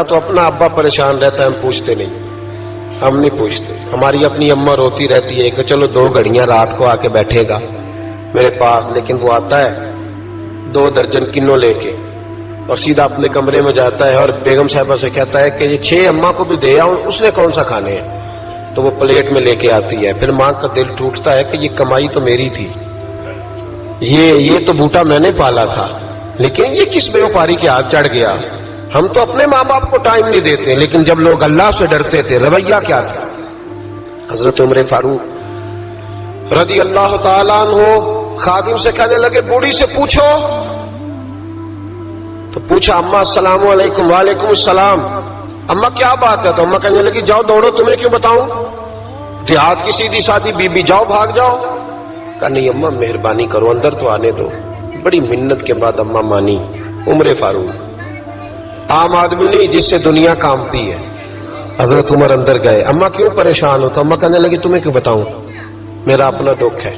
تو اپنا ابا پریشان رہتا ہے، ہم پوچھتے نہیں، ہم نہیں پوچھتے. ہماری اپنی اماں روتی رہتی ہے کہ چلو 2 گھڑیاں رات کو آ کے بیٹھے گا میرے پاس، لیکن وہ آتا ہے 2 درجن کنوں لے کے اور سیدھا اپنے کمرے میں جاتا ہے اور بیگم صاحبہ سے کہتا ہے کہ یہ 6 اماں کو بھی دے آؤں، اس نے کون سا کھانے ہیں، تو وہ پلیٹ میں لے کے آتی ہے. پھر ماں کا دل ٹوٹتا ہے کہ یہ کمائی تو میری تھی، یہ تو بوٹا میں نے پالا تھا، لیکن یہ کس بے وفاری کے ہاتھ چڑھ گیا. ہم تو اپنے ماں باپ کو ٹائم نہیں دیتے، لیکن جب لوگ اللہ سے ڈرتے تھے رویہ کیا تھا. حضرت عمر فاروق رضی اللہ تعالیٰ عنہ خادم سے کہنے لگے بوڑھی سے پوچھو. تو پوچھا اماں السلام علیکم. وعلیکم السلام. اماں کیا بات ہے؟ تو اماں کہنے لگی جاؤ دوڑو، تمہیں کیوں بتاؤں، دیہات کی سیدھی سادی بی بی، جاؤ بھاگ جاؤ. کہا نہیں اماں مہربانی کرو اندر تو آنے دو. بڑی منت کے بعد اماں مانی. عمر فاروق عام آدمی نہیں جس سے دنیا کامتی ہے. حضرت عمر اندر گئے. اماں کیوں پریشان ہو؟ تو اماں کہنے لگی تمہیں کیوں بتاؤں، میرا اپنا دکھ ہے.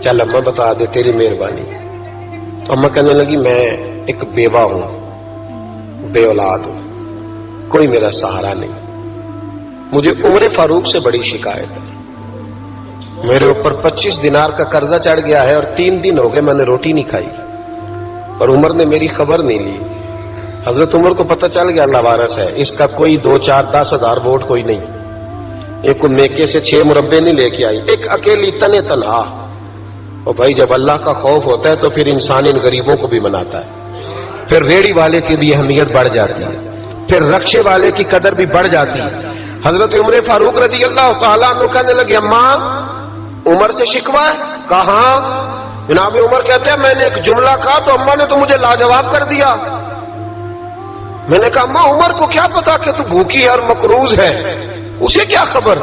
چل اماں بتا دے، تیری مہربانی. تو اماں کہنے لگی میں ایک بیوہ ہوں، بے اولاد ہوں، کوئی میرا سہارا نہیں. مجھے عمر فاروق سے بڑی شکایت ہے. میرے اوپر 25 دینار کا قرضہ چڑھ گیا ہے اور 3 دن ہو گئے میں نے روٹی نہیں کھائی، اور عمر نے میری خبر نہیں لی. حضرت عمر کو پتہ چل گیا اللہ وارث ہے، اس کا کوئی 2 4 10 ہزار ووٹ کوئی نہیں. ایک کو میکے سے 6 مربے نہیں لے کے آئی، ایک اکیلی تنے تنہا. اور بھائی جب اللہ کا خوف ہوتا ہے تو پھر انسان ان غریبوں کو بھی مناتا ہے. پھر ریڑھی والے کی بھی اہمیت بڑھ جاتی ہے، پھر رکشے والے کی قدر بھی بڑھ جاتی ہے. حضرت عمر فاروق رضی اللہ تعالیٰ عنہ کہنے لگے اماں عمر سے شکوہ ہے؟ کہاں؟ جناب عمر کہتے ہیں میں نے ایک جملہ کہا تو اماں نے تو مجھے لاجواب کر دیا. میں نے کہا اماں عمر کو کیا پتا کہ تو بھوکی ہے اور مقروض ہے، اسے کیا خبر؟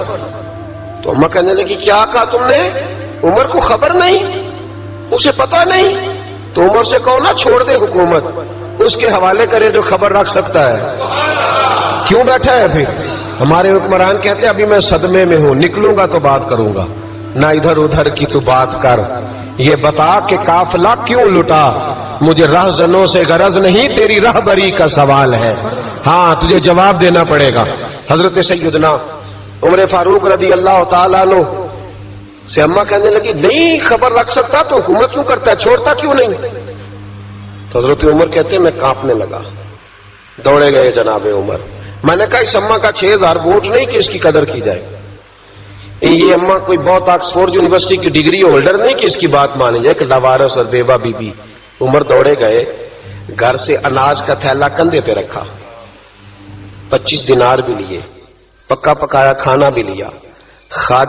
تو اماں کہنے لگی کیا کہا تم نے؟ عمر کو خبر نہیں، اسے پتا نہیں؟ تو عمر سے کہو نا چھوڑ دے حکومت، اس کے حوالے کرے جو خبر رکھ سکتا ہے. کیوں بیٹھا ہے پھر؟ ہمارے حکمران کہتے ہیں ابھی میں صدمے میں ہوں، نکلوں گا تو بات کروں گا، نہ ادھر ادھر کی تو بات کر. یہ بتا کہ قافلہ کیوں لٹا، مجھے رہزنوں سے غرض نہیں، تیری رہبری کا سوال ہے. ہاں تجھے جواب دینا پڑے گا. حضرت سیدنا عمر فاروق رضی اللہ تعالیٰ عنہ سے اماں کہنے لگی نہیں خبر رکھ سکتا تو حکومت کیوں کرتا ہے، چھوڑتا کیوں نہیں؟ تو حضرت عمر کہتے ہیں میں کانپنے لگا. دوڑے گئے جناب عمر. میں نے کہا اس اماں کا 6000 ووٹ نہیں کہ اس کی قدر کی جائے. یہ اماں کوئی بہت آکسفورڈ یونیورسٹی کی ڈگری ہولڈر نہیں کہ اس کی بات مانی جائے کہ لاوارث اور بیوہ بی بی. عمر دوڑے گئے، گھر سے اناج کا تھیلا کندھے پہ رکھا، 25 دینار بھی لیے، پکا پکایا کھانا بھی لیا. خادم